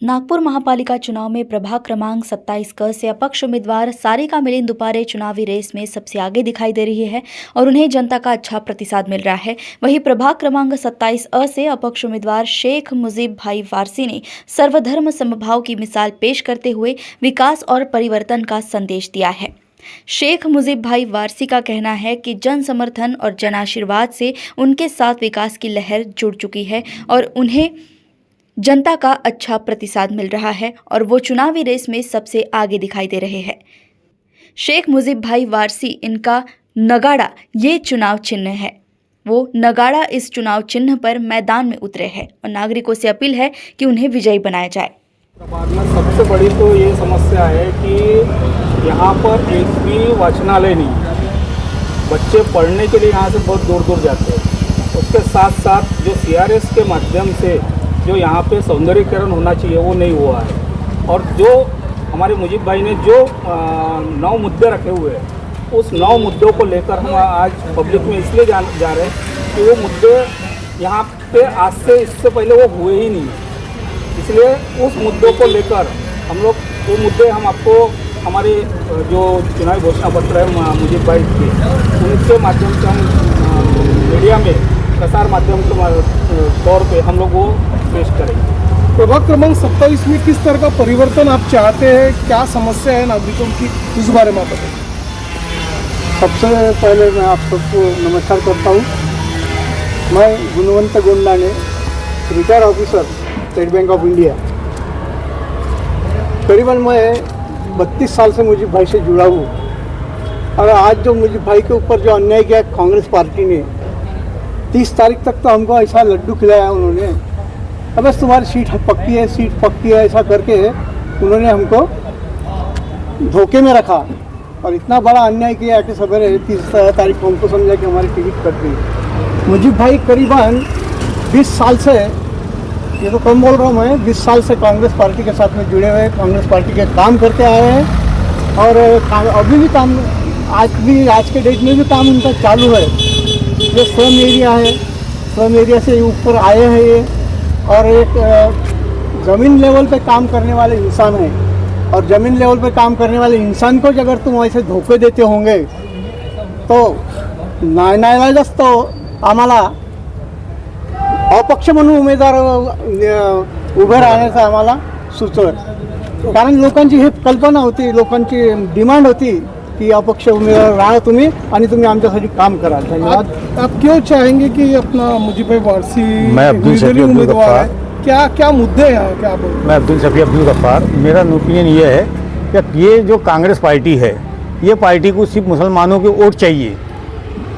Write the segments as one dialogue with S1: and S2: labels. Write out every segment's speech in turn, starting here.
S1: नागपुर महापालिका चुनाव में प्रभाग क्रमांक 27 क से अपक्ष उम्मीदवार सारिका मिलिंद दुपारे चुनावी रेस में सबसे आगे दिखाई दे रही है और उन्हें जनता का अच्छा प्रतिसाद मिल रहा है। वहीं प्रभाग क्रमांक 27 अ से अपक्ष उम्मीदवार शेख मुजीब भाई वारसी ने सर्वधर्म समभाव की मिसाल पेश करते हुए विकास और परिवर्तन का संदेश दिया है। शेख मुजीब भाई वारसी का कहना है कि जन समर्थन और जन आशीर्वाद से उनके साथ विकास की लहर जुड़ चुकी है और उन्हें जनता का अच्छा प्रतिसाद मिल रहा है और वो चुनावी रेस में सबसे आगे दिखाई दे रहे हैं। शेख मुजीब भाई वारसी इनका नगाड़ा ये चुनाव चिन्ह है। वो नगाड़ा इस चुनाव चिन्ह पर मैदान में उतरे हैं और नागरिकों से अपील है कि उन्हें विजयी बनाया जाए।
S2: प्रभाग में सबसे बड़ी तो ये समस्या है कि यहाँ पर एक भी वाचनालय नहीं, बच्चे पढ़ने के लिए यहाँ से बहुत दूर दूर जाते हैं। उसके साथ साथ जो CRS के माध्यम से जो यहाँ पे सौंदर्यीकरण होना चाहिए वो नहीं हुआ है। और जो हमारे मुजीब भाई ने जो 9 मुद्दे रखे हुए हैं, उस 9 मुद्दों को लेकर हम आज पब्लिक में इसलिए जा रहे हैं कि वो मुद्दे यहाँ पे आज से इससे पहले वो हुए ही नहीं, इसलिए उस मुद्दों को लेकर हम लोग वो मुद्दे हम आपको हमारे जो चुनावी घोषणा पत्र है मुजीब भाई के, उनके माध्यम से हम मीडिया में प्रसार माध्यम के तौर पे हम लोग वो पेश करेंगे।
S3: प्रभाग क्रमांक 27 में किस तरह का परिवर्तन आप चाहते हैं, क्या समस्या है नागरिकों की, इस बारे में बताएं।
S4: सबसे पहले मैं आप सबको नमस्कार करता हूँ। मैं Gunwant Gondane, retire officer, state bank of India. करीबन मैं 32 साल से मुजीब भाई से जुड़ा हूँ और आज जो मुजीब भाई के ऊपर जो अन्याय किया कांग्रेस पार्टी ने, 30 तारीख तक तो हमको ऐसा लड्डू खिलाया उन्होंने, अब बस तुम्हारी सीट पक्की है ऐसा करके उन्होंने हमको धोखे में रखा और इतना बड़ा अन्याय किया कि सवेरे 30 तारीख को हमको समझा कि हमारी टिकट कट गई। मुजीब भाई करीबन 20 साल से, ये तो कम बोल रहा हूँ मैं, 20 साल से कांग्रेस पार्टी के साथ में जुड़े हुए, कांग्रेस पार्टी के काम करते आए हैं और अभी भी काम, आज के डेट में भी काम उनका चालू है। जो स्लम एरिया है, स्लम एरिया से ऊपर आए हैं ये और एक ज़मीन लेवल पे काम करने वाले इंसान हैं और ज़मीन लेवल पे काम करने वाले इंसान को अगर तुम ऐसे धोखे देते होंगे तो नाईलाजाच तो आम्हाला अपक्ष म्हणून उमेदवार उभे राहण्याचं आम्हाला सुचवलं, कारण लोकांची ही कल्पना होती, लोकांची डिमांड होती कि अपक्ष उम्मीदवार रहा तुम्ही आमच्यासाठी काम करा। धन्यवाद।
S3: आप क्यों चाहेंगे कि अपना मुजीब भाई वारसी निर्दलीय उम्मीदवार है, क्या मुद्दे हैं, क्या बोल?
S5: मैं अब्दुल शफी अब्दुल गफ्फार। मेरा ओपिनियन ये है कि ये जो कांग्रेस पार्टी है, ये पार्टी को सिर्फ मुसलमानों के वोट चाहिए।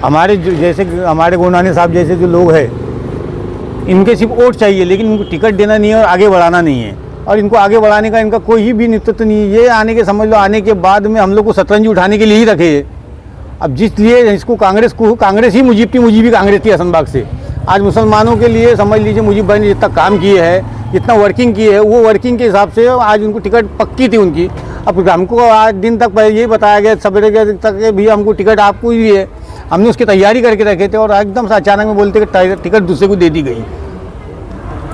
S5: हमारे जो जैसे हमारे गोंडाने साहब जैसे जो लोग हैं, इनके सिर्फ वोट चाहिए, लेकिन उनको टिकट देना नहीं है और आगे बढ़ाना नहीं है और इनको आगे बढ़ाने का इनका कोई भी नेतृत्व नहीं है। ये आने के समझ लो आने के बाद में हम लोग को शतरंज उठाने के लिए ही रखे है। अब जिसलिए इसको कांग्रेस ही मुजीबी कांग्रेस थी हसनबाग से। आज मुसलमानों के लिए समझ लीजिए मुजीब भाई ने जितना काम किए है, जितना वर्किंग की है, वो वर्किंग के हिसाब से आज उनको टिकट पक्की थी उनकी। अब हमको आज दिन तक पहले ये बताया गया सवेरे के तक भी हमको टिकट आपको ही है, हमने उसकी तैयारी करके रखे थे और एकदम से अचानक में बोलते कि टिकट दूसरे को दे दी गई।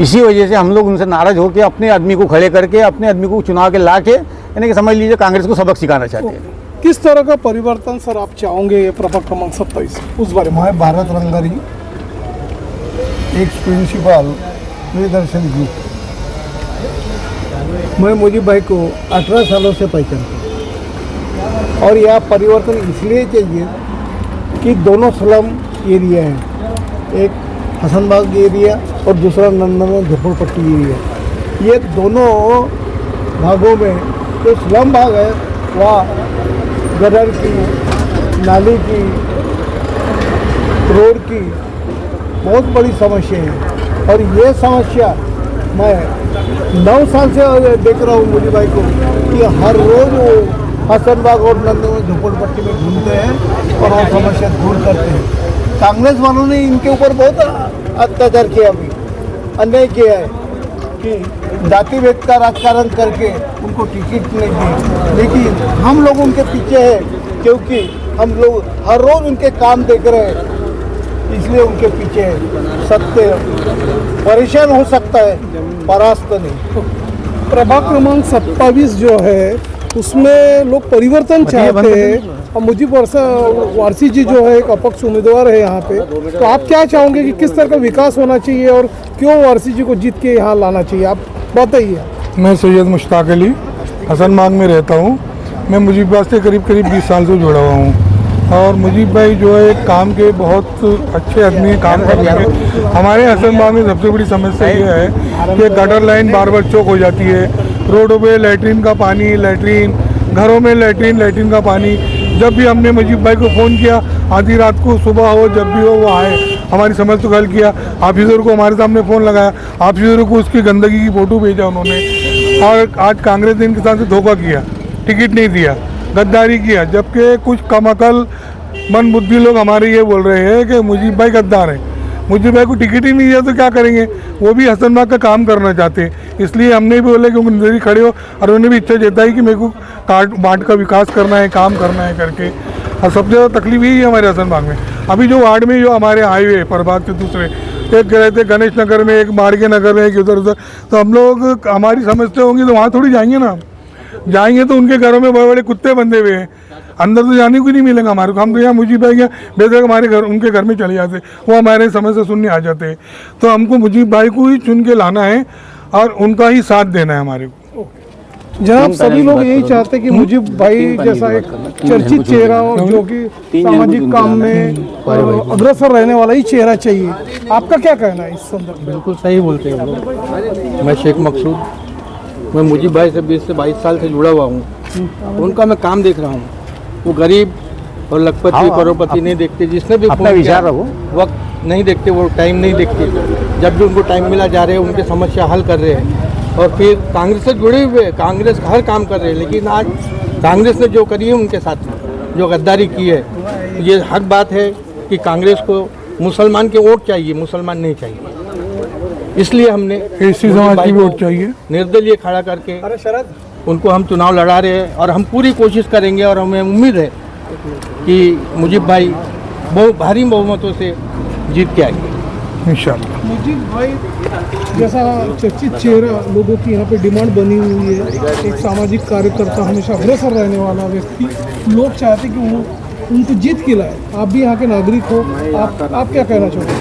S5: इसी वजह से हम लोग उनसे नाराज़ होकर अपने आदमी को खड़े करके, अपने आदमी को चुनाव के ला के, यानी कि समझ लीजिए कांग्रेस को सबक सिखाना चाहते हैं।
S3: किस तरह का परिवर्तन सर आप चाहोगे ये प्रभाग क्रमांक 27, उस बारे में?
S4: मैं Bharat Rangari, ex principal Priyadarshan group. मैं मुजीब भाई को 18 सालों से पहचानता हूँ और यह परिवर्तन इसलिए चाहिए कि दोनों स्लम एरिया हैं, एक हसनबाग एरिया और दूसरा नंदन झोपड़पट्टी एरिया। ये दोनों भागों में जो स्लम भाग है वहाँ गटर की, नाली की, रोड की बहुत बड़ी समस्या है और ये समस्या मैं 9 साल से देख रहा हूँ मुझे भाई को कि हर रोज़ वो हसनबाग और नंदन झोपड़पट्टी में घूमते हैं और वो समस्या दूर करते हैं। कांग्रेस वालों ने इनके ऊपर बहुत अत्याचार किया, अभी अन्याय किया है कि जाति भेद का राजकारण करके उनको टिकट नहीं दी, लेकिन हम लोग उनके पीछे हैं क्योंकि हम लोग हर रोज़ उनके काम देख रहे हैं, इसलिए उनके पीछे। सत्य परेशान हो सकता है, परास्त नहीं।
S3: प्रभाग क्रमांक 27 जो है उसमें लोग परिवर्तन चाहते हैं और मुझीब वारसी जी जो है एक अपक्ष उम्मीदवार है यहाँ पे, तो आप क्या चाहोगे कि किस तरह का विकास होना चाहिए और क्यों वारसी जी को जीत के यहाँ लाना चाहिए, आप बताइए।
S6: मैं सैयद मुश्ताक अली हसनबाग में रहता हूँ। मैं मुजीब भाई से करीब 20 साल से जुड़ा हुआ हूँ और मुजीब भाई जो है काम के बहुत अच्छे आदमी हैं, काम करते हैं। हमारे हसनबाग में सबसे बड़ी समस्या ये है कि गटर लाइन बार बार चौक हो जाती है, रोडों पे लैट्रीन का पानी, घरों में लैट्रीन का पानी। जब भी हमने मुजीब भाई को फ़ोन किया, आधी रात को, सुबह हो, जब भी हो वो आए, हमारी समझ तो हल किया। ऑफिसर को हमारे सामने फ़ोन लगाया, ऑफिसर को उसकी गंदगी की फ़ोटो भेजा उन्होंने। और आज कांग्रेस ने इनके साथ से धोखा किया, टिकट नहीं दिया, गद्दारी किया, जबकि कुछ कमअकल मनबुद्धि लोग हमारे ये बोल रहे हैं कि मुजीब भाई गद्दार हैं। मुजीब भाई को टिकट ही नहीं दिया तो क्या करेंगे, वो भी हसनबाग का काम करना चाहते हैं। इसलिए हमने भी बोला कि उनको नजरी खड़े हो और उन्होंने भी इच्छा जताई कि मेरे को बाट का विकास करना है, काम करना है करके। और सबसे ज़्यादा तकलीफ यही है हमारे हसनबाग में। अभी जो वार्ड में जो हमारे हाईवे प्रभाग के दूसरे एक रहते गणेश नगर में, एक माड़गे नगर में, एक इधर उधर, तो हम लोग हमारी समस्या होंगी तो वहाँ थोड़ी जाएंगे ना। जाएंगे तो उनके घरों में बड़े बड़े कुत्ते बंधे हुए हैं, अंदर तो जाने को नहीं मिलेगा हमारे को। हम तो यहाँ मुजीब भाई बेशक हमारे घर उनके घर में चले जाते, वो हमारे समस्या सुनने आ जाते। तो हमको मुजीब भाई को ही चुन के लाना है और उनका ही साथ देना है हमारे को।
S3: जनाब, सभी लोग यही चाहते हैं कि मुजीब भाई जैसा एक चर्चित चेहरा हो जो कि सामाजिक काम में अग्रसर रहने वाला ही चेहरा चाहिए। आपका क्या कहना है इस संदर्भ में?
S7: बिल्कुल सही बोलते हैं लोग। मैं शेख मकसूद, मैं मुजीब भाई से 20 से 22 साल से जुड़ा हुआ हूँ। उनका मैं काम देख रहा हूँ। वो गरीब और लखपति करोड़पति नहीं देखते, जिसने भी वक्त नहीं देखते, वो टाइम नहीं देखते। जब भी उनको टाइम मिला जा रहे हैं, उनके समस्या हल कर रहे हैं और फिर कांग्रेस से जुड़े हुए, कांग्रेस हर काम कर रहे हैं। लेकिन आज कांग्रेस ने जो करी है उनके साथ, जो गद्दारी की है, ये हक बात है कि कांग्रेस को मुसलमान के वोट चाहिए, मुसलमान नहीं चाहिए। इसलिए हमने
S6: एसी समाज की वोट चाहिए,
S7: निर्दलीय खड़ा करके उनको हम चुनाव लड़ा रहे हैं और हम पूरी कोशिश करेंगे और हमें उम्मीद है कि मुजीब भाई बहुत भारी बहुमतों से जीत के आएंगे
S6: इंशाल्लाह।
S3: मुजीब भाई जैसा चर्चित चेहरा लोगों की यहाँ पे डिमांड बनी हुई है, एक सामाजिक कार्यकर्ता, हमेशा अग्रसर रहने वाला व्यक्ति, लोग चाहते कि वो उनको जीत के लाए। आप भी यहाँ के नागरिक हो, आप क्या कहना चाहोगे?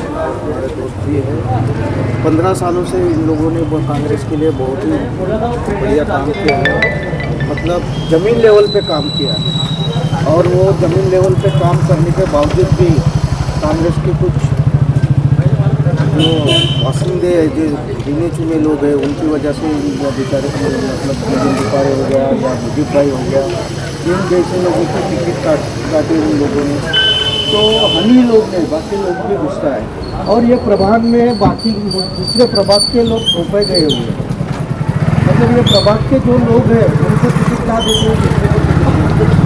S8: 15 सालों से इन लोगों ने कांग्रेस के लिए बहुत ही बढ़िया काम किया है, मतलब ज़मीन लेवल पे काम किया है। और वो ज़मीन लेवल पे काम करने के बावजूद भी कांग्रेस के कुछ जो वासिंदे हैं, जो गिने चुने लोग हैं, उनकी वजह से बेचारे मतलब मिलिंद दुपारे हो गया या मुजीब भाई हो गया, इन जैसे लोगों की टिकट काटे उन लोगों ने। तो हम ही लोग नहीं, बाकी लोग भी गुस्सा है। और ये प्रभाग में बाकी दूसरे प्रभाग के लोग थोपे गए हुए हैं, मतलब ये प्रभाग के जो लोग हैं उनको टिकट ना देते हैं, दूसरे को टिकट देते।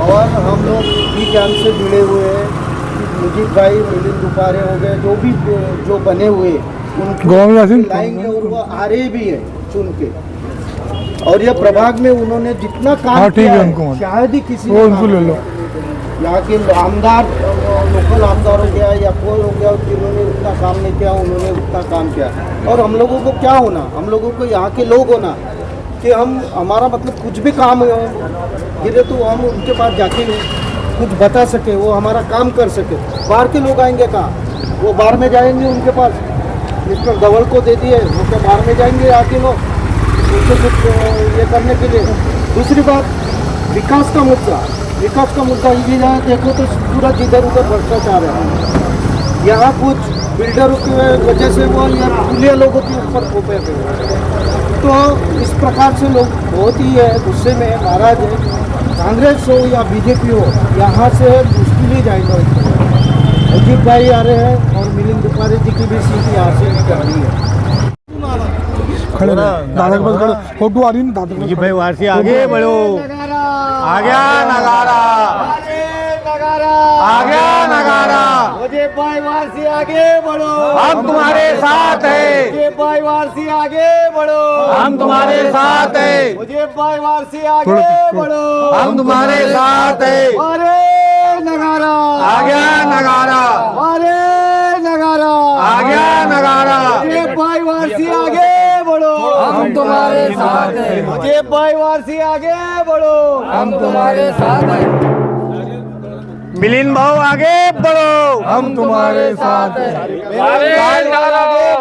S8: और हम लोग भी जान से जुड़े हुए हैं, मुजीब भाई, मिलिंद दुपारे हो गए, जो भी जो बने हुए उनको लाएंगे और वो आ रहे भी है चुन के। और ये प्रभाग में उन्होंने जितना काम किया है, शायद ही किसी ने यहाँ के आमदार, लोकल आमदार हो गया या कोई हो गया, जिन्होंने उतना काम नहीं किया, उन्होंने उतना काम किया। और हम लोगों को क्या होना, हम लोगों को यहाँ के लोग होना कि हम हमारा मतलब कुछ भी काम गिरे तो हम उनके पास जाके कुछ बता सके, वो हमारा काम कर सके। बाहर के लोग आएंगे कहाँ, वो बाहर में जाएंगे उनके पास, मिस्टर धवल को दे दिए, वो क्या बाहर में जाएंगे आके लोग उनसे कुछ ये करने के लिए। दूसरी बात, विकास का मुद्दा ये जहाँ देखो तो पूरा जिधर उधर भ्रष्टाचार है। यहाँ कुछ बिल्डरों की वजह से वो यहाँ खुले लोगों के ऊपर थोपे गए, तो इस प्रकार से लोग बहुत ही है गुस्से में, नाराज है। कांग्रेस हो या बीजेपी हो, यहाँ से मुश्किल ही जाएगा। मुजीब भाई आ रहे हैं और मिलिंद दुपारे जी की भी सीट यहाँ से निकल रही है।
S6: खड़े दादा के पास खड़े, फोटो आ रही है दादा।
S5: मुजीब भाई वारसी आगे बढ़ो, आ गया नगारा, आ गया नगारा।
S4: मुजीब भाई वारसी आगे बढ़ो,
S5: हम तुम्हारे साथ हैं।
S4: मुजीब भाई वारसी आगे बढ़ो,
S5: हम तुम्हारे साथ हैं।
S4: मुजीब भाई वारसी आगे बढ़ो,
S5: हम तुम्हारे साथ हैं।
S4: अरे नगारा,
S5: आ गया नगारा,
S4: अरे नगारा,
S5: आ गया नगारा।
S4: मुजीब भाई वारसी आगे बढ़ो,
S5: हम
S7: हम तुम्हारे साथ हैं।
S8: मुझे भाई वारसी आगे बढ़ो,
S7: हम तुम्हारे साथ हैं।
S5: मिलिंद भाव आगे बढ़ो,
S7: हम तुम्हारे साथ हैं।
S8: आगे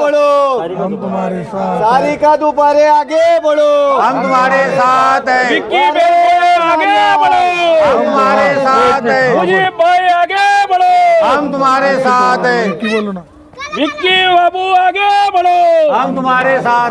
S8: बढ़ो,
S6: हम तुम्हारे साथ
S8: सारिका दोबारे आगे बढ़ो,
S5: हम तुम्हारे साथ हैं।
S2: आगे बढ़ो,
S5: हम तुम्हारे साथ हैं।
S2: मुझे भाई आगे बढ़ो,
S5: हम तुम्हारे साथ हैं।
S6: की बोलो ना।
S2: विक्की बाबू आगे बढ़ो,
S5: हम तुम्हारे साथ